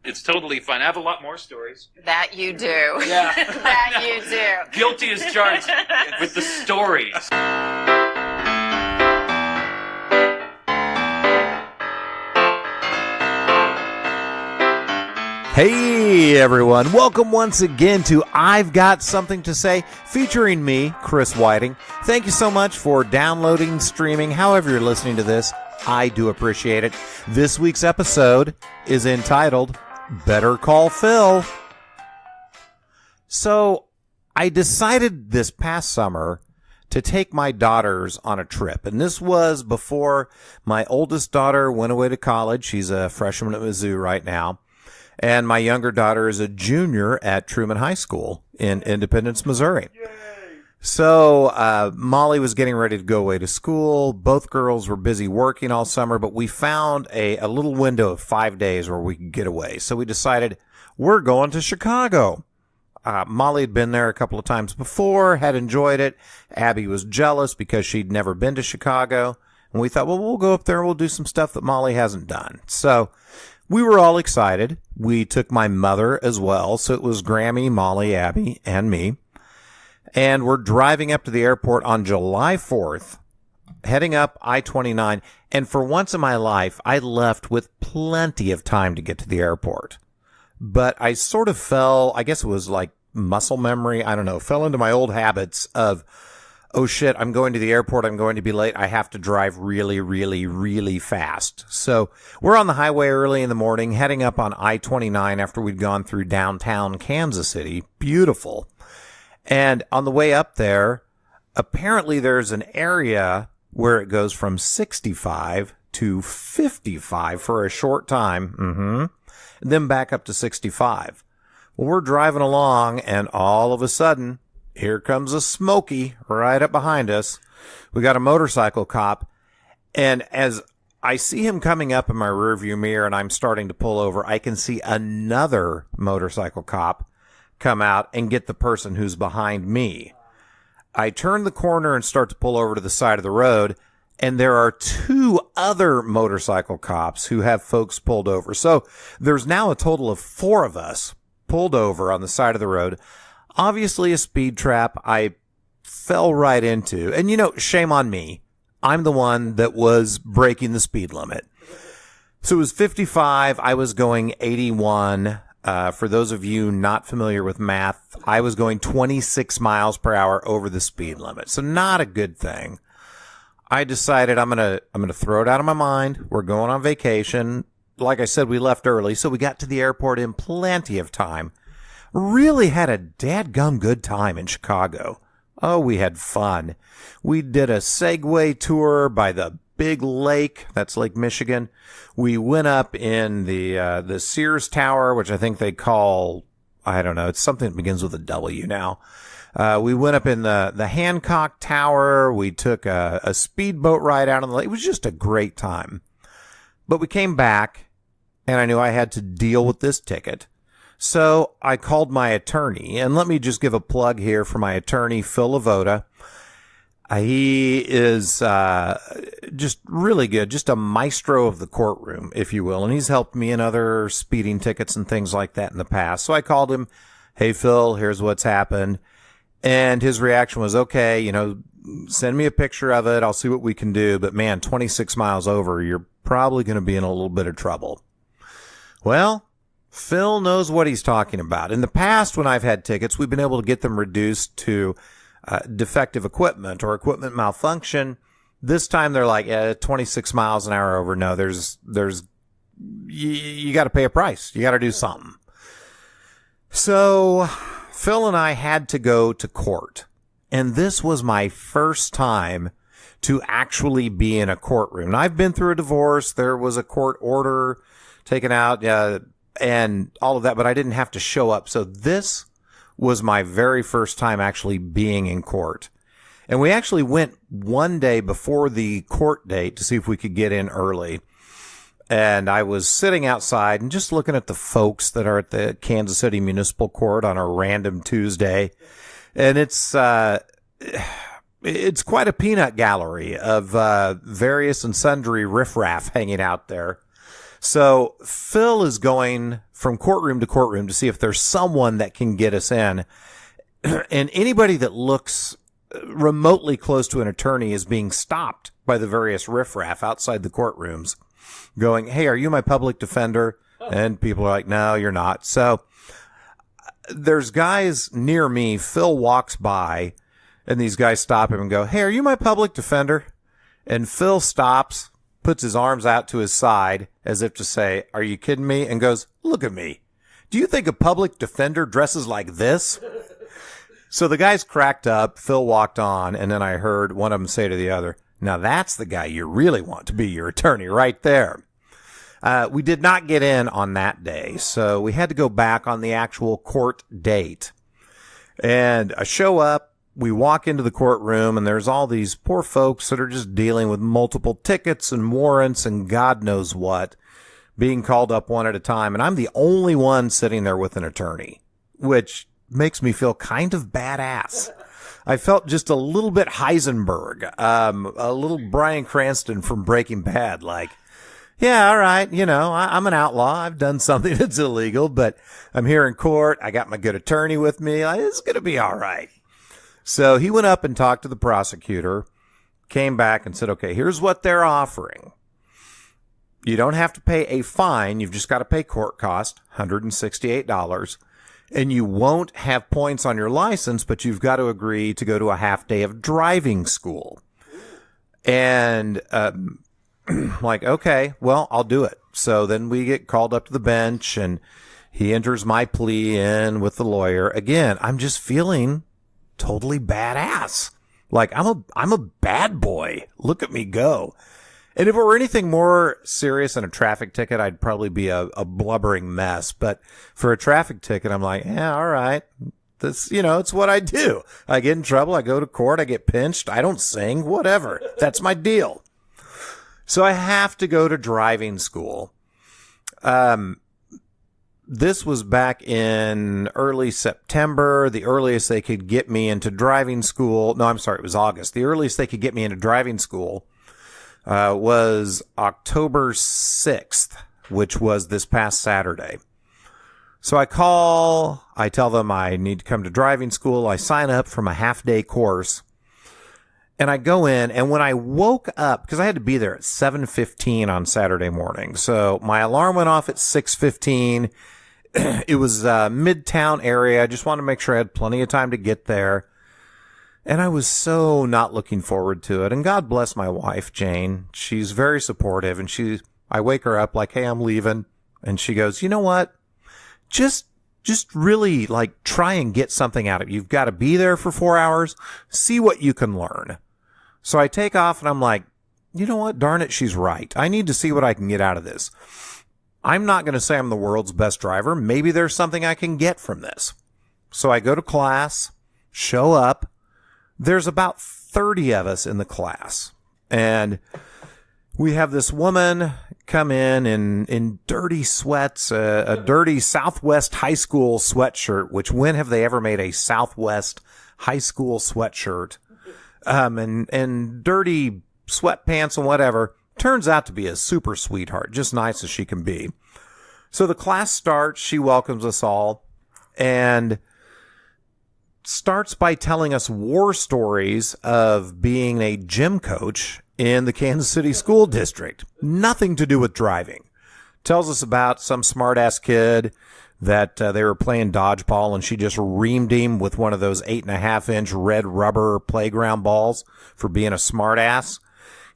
It's totally fine. I have a lot more stories. That you do. Yeah. That you do. Guilty as charged with the stories. Hey everyone, welcome once again to I've Got Something to Say, featuring me, Chris Whiting. Thank you so much for downloading, streaming, however you're listening to this. I do appreciate it. This week's episode is entitled, Better Call Phil. So, I decided this past summer to take my daughters on a trip. And this was before my oldest daughter went away to college. She's a freshman at Mizzou right now. And my younger daughter is a junior at Truman High School in Independence, Missouri. Yay. So Molly was getting ready to go away to school. Both girls were busy working all summer, but we found a little window of 5 days where we could get away. So we decided we're going to Chicago. Molly had been there a couple of times before, had enjoyed it. Abby was jealous because she'd never been to Chicago. And we thought, well, we'll go up there and we'll do some stuff that Molly hasn't done. So we were all excited. We took my mother as well. So it was Grammy, Molly, Abby, and me. And we're driving up to the airport on July 4th, heading up I-29. And for once in my life, I left with plenty of time to get to the airport. But I sort of fell, I guess it was like muscle memory, I don't know, fell into my old habits of, oh shit, I'm going to the airport, I'm going to be late, I have to drive really, really, really fast. So we're on the highway early in the morning, heading up on I-29 after we'd gone through downtown Kansas City. Beautiful. And on the way up there, apparently there's an area where it goes from 65 to 55 for a short time. And then back up to 65. Well, we're driving along, and all of a sudden, here comes a Smokey right up behind us. We got a motorcycle cop, and as I see him coming up in my rearview mirror and I'm starting to pull over, I can see another motorcycle cop come out and get the person who's behind me. I turn the corner and start to pull over to the side of the road, and there are two other motorcycle cops who have folks pulled over. So there's now a total of 4 of us pulled over on the side of the road. Obviously a speed trap I fell right into. And, you know, shame on me. I'm the one that was breaking the speed limit. So it was 55. I was going 81. For those of you not familiar with math, I was going 26 miles per hour over the speed limit. So not a good thing. I decided I'm going to throw it out of my mind. We're going on vacation. Like I said, we left early, so we got to the airport in plenty of time. Really had a dadgum good time in Chicago. Oh, we had fun. We did a Segway tour by the big lake. That's Lake Michigan. We went up in the Sears Tower, which I think they call, I don't know, it's something that begins with a W now. We went up in the Hancock Tower. We took a speedboat ride out on the lake. It was just a great time. But we came back, and I knew I had to deal with this ticket. So I called my attorney, and let me just give a plug here for my attorney, Phil Lavoda. He is just really good, just a maestro of the courtroom, if you will, and he's helped me in other speeding tickets and things like that in the past. So I called him, hey, Phil, here's what's happened. And his reaction was, okay, you know, send me a picture of it. I'll see what we can do. But, man, 26 miles over, you're probably going to be in a little bit of trouble. Well, Phil knows what he's talking about. In the past, when I've had tickets, we've been able to get them reduced to defective equipment or equipment malfunction. This time they're like, 26 miles an hour over. No, you got to pay a price. You got to do something. So Phil and I had to go to court. And this was my first time to actually be in a courtroom. And I've been through a divorce. There was a court order taken out, and all of that, but I didn't have to show up. So this was my very first time actually being in court. And we actually went one day before the court date to see if we could get in early. And I was sitting outside and just looking at the folks that are at the Kansas City Municipal Court on a random Tuesday. And it's quite a peanut gallery of various and sundry riffraff hanging out there. So Phil is going from courtroom to courtroom to see if there's someone that can get us in. And anybody that looks remotely close to an attorney is being stopped by the various riffraff outside the courtrooms going, hey, are you my public defender? And people are like, no, you're not. So there's guys near me. Phil walks by and these guys stop him and go, hey, are you my public defender? And Phil stops, puts his arms out to his side as if to say, are you kidding me? And goes, look at me. Do you think a public defender dresses like this? So the guys cracked up. Phil walked on. And then I heard one of them say to the other, now that's the guy you really want to be your attorney right there. We did not get in on that day. So we had to go back on the actual court date. And I show up. We walk into the courtroom and there's all these poor folks that are just dealing with multiple tickets and warrants and God knows what being called up one at a time. And I'm the only one sitting there with an attorney, which makes me feel kind of badass. I felt just a little bit Heisenberg, a little Bryan Cranston from Breaking Bad. Like, yeah, all right. I'm an outlaw. I've done something that's illegal, but I'm here in court. I got my good attorney with me. It's going to be all right. So he went up and talked to the prosecutor, came back and said, okay, here's what they're offering. You don't have to pay a fine. You've just got to pay court cost, $168. And you won't have points on your license, but you've got to agree to go to a half day of driving school. And, like, okay, well, I'll do it. So then we get called up to the bench and he enters my plea in with the lawyer. Again, I'm just feeling totally badass. Like I'm a bad boy. Look at me go. And if it were anything more serious than a traffic ticket, I'd probably be a blubbering mess. But for a traffic ticket, I'm like, yeah, all right. This, it's what I do. I get in trouble. I go to court. I get pinched. I don't sing, whatever. That's my deal. So I have to go to driving school. This was back in early September. The earliest they could get me into driving school. No, I'm sorry. It was August. The earliest they could get me into driving school, was October 6th, which was this past Saturday. So I tell them I need to come to driving school. I sign up for my half-day course. And I go in, and when I woke up, because I had to be there at 7:15 on Saturday morning. So my alarm went off at 6:15. It was Midtown area. I just wanted to make sure I had plenty of time to get there. And I was so not looking forward to it. And God bless my wife, Jane. She's very supportive. And I wake her up like, hey, I'm leaving. And she goes, you know what? Just really like try and get something out of it. You've got to be there for 4 hours. See what you can learn. So I take off and I'm like, you know what? Darn it. She's right. I need to see what I can get out of this. I'm not going to say I'm the world's best driver. Maybe there's something I can get from this. So I go to class, show up. There's about 30 of us in the class. And we have this woman come in dirty sweats, a dirty Southwest high school sweatshirt, which when have they ever made a Southwest high school sweatshirt? And dirty sweatpants and whatever. Turns out to be a super sweetheart, just nice as she can be. So the class starts, she welcomes us all, and starts by telling us war stories of being a gym coach in the Kansas City School District. Nothing to do with driving. Tells us about some smart-ass kid that they were playing dodgeball, and she just reamed him with one of those 8.5-inch red rubber playground balls for being a smart-ass.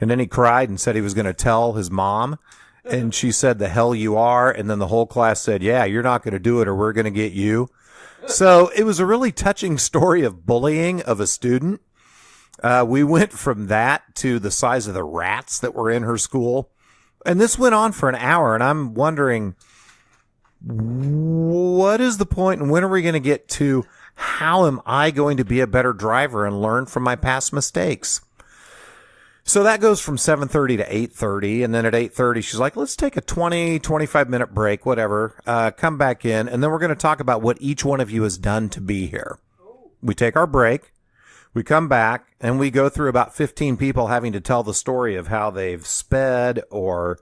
And then he cried and said he was going to tell his mom. And she said, the hell you are. And then the whole class said, yeah, you're not going to do it or we're going to get you. So it was a really touching story of bullying of a student. We went from that to the size of the rats that were in her school. And this went on for an hour. And I'm wondering, what is the point and when are we going to get to how am I going to be a better driver and learn from my past mistakes? So that goes from 7:30 to 8:30. And then at 8:30, she's like, let's take a 25 minute break, whatever. Come back in. And then we're going to talk about what each one of you has done to be here. We take our break. We come back and we go through about 15 people having to tell the story of how they've sped or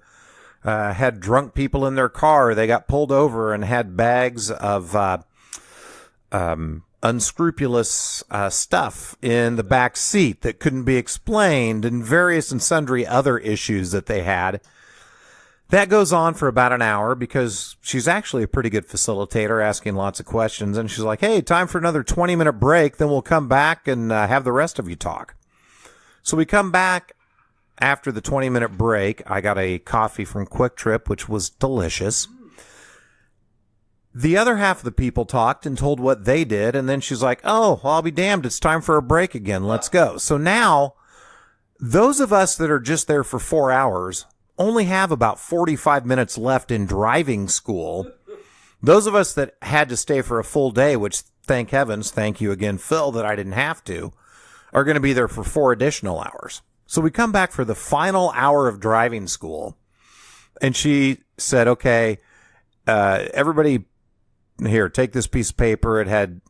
had drunk people in their car. They got pulled over and had bags of unscrupulous stuff in the back seat that couldn't be explained, and various and sundry other issues that they had. That goes on for about an hour because she's actually a pretty good facilitator, asking lots of questions. And she's like, hey, time for another 20-minute break. Then we'll come back and have the rest of you talk. So we come back after the 20-minute break. I got a coffee from Quick Trip, which was delicious. The other half of the people talked and told what they did. And then she's like, oh, well, I'll be damned. It's time for a break again. Let's go. So now those of us that are just there for 4 hours only have about 45 minutes left in driving school. Those of us that had to stay for a full day, which thank heavens, thank you again, Phil, that I didn't have to, are going to be there for 4 additional hours. So we come back for the final hour of driving school, and she said, okay, everybody here, take this piece of paper. It had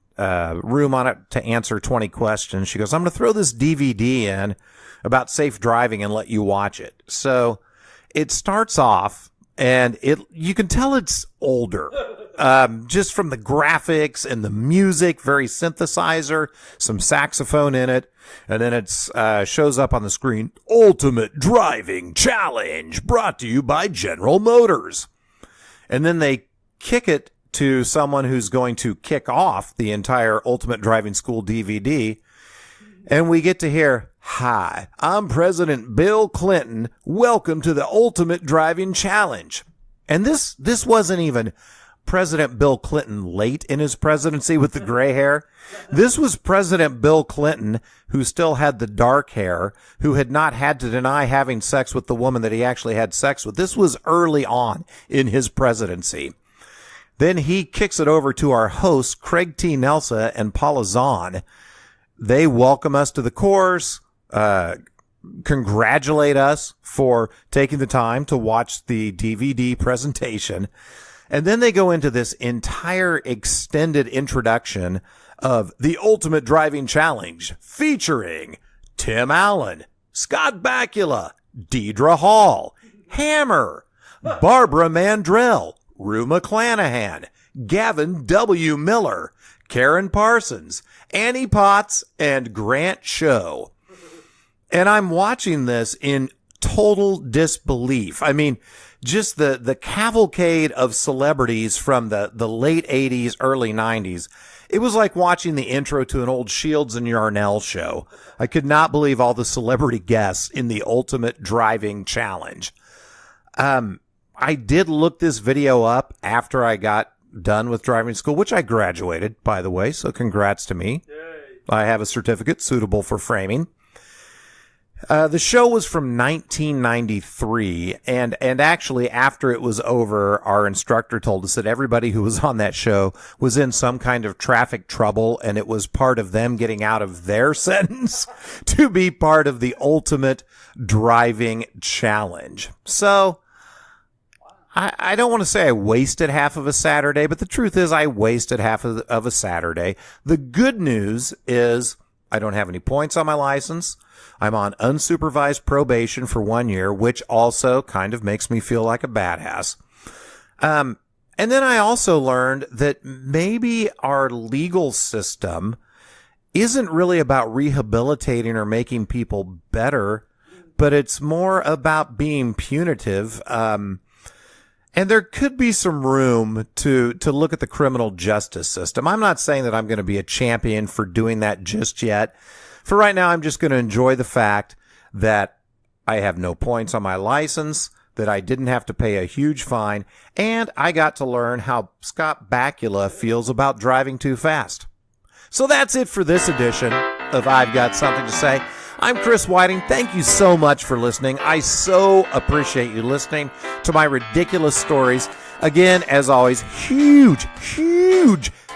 room on it to answer 20 questions. She goes, I'm going to throw this DVD in about safe driving and let you watch it. So it starts off, and you can tell it's older, just from the graphics and the music, very synthesizer, some saxophone in it, and then it shows up on the screen, Ultimate Driving Challenge, brought to you by General Motors. And then they kick it to someone who's going to kick off the entire Ultimate Driving School DVD, and we get to hear, hi, I'm President Bill Clinton. Welcome to the Ultimate Driving Challenge. And this wasn't even President Bill Clinton late in his presidency with the gray hair. This was President Bill Clinton, who still had the dark hair, who had not had to deny having sex with the woman that he actually had sex with. This was early on in his presidency. Then he kicks it over to our hosts, Craig T. Nelson and Paula Zahn. They welcome us to the course, congratulate us for taking the time to watch the DVD presentation. And then they go into this entire extended introduction of the Ultimate Driving Challenge featuring Tim Allen, Scott Bakula, Deidre Hall, Hammer, Barbara Mandrell, Rue McClanahan, Gavin W. Miller, Karen Parsons, Annie Potts, and Grant Show. And I'm watching this in total disbelief. I mean, just the cavalcade of celebrities from the late 80s, early 90s. It was like watching the intro to an old Shields and Yarnell show. I could not believe all the celebrity guests in the Ultimate Driving Challenge. I did look this video up after I got done with driving school, which I graduated, by the way, so congrats to me. Yay. I have a certificate suitable for framing. The show was from 1993, and actually after it was over, our instructor told us that everybody who was on that show was in some kind of traffic trouble, and it was part of them getting out of their sentence to be part of the Ultimate Driving Challenge. So I don't want to say I wasted half of a Saturday, but the truth is I wasted half of a Saturday. The good news is I don't have any points on my license. I'm on unsupervised probation for 1 year, which also kind of makes me feel like a badass. And then I also learned that maybe our legal system isn't really about rehabilitating or making people better, but it's more about being punitive. And there could be some room to look at the criminal justice system. I'm not saying that I'm going to be a champion for doing that just yet. For right now, I'm just going to enjoy the fact that I have no points on my license, that I didn't have to pay a huge fine, and I got to learn how Scott Bakula feels about driving too fast. So that's it for this edition of I've Got Something to Say. I'm Chris Whiting. Thank you so much for listening. I so appreciate you listening to my ridiculous stories. Again, as always, huge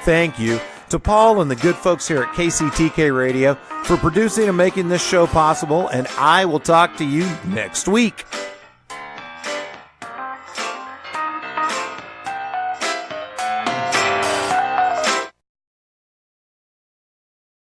thank you to Paul and the good folks here at KCTK Radio for producing and making this show possible, and I will talk to you next week.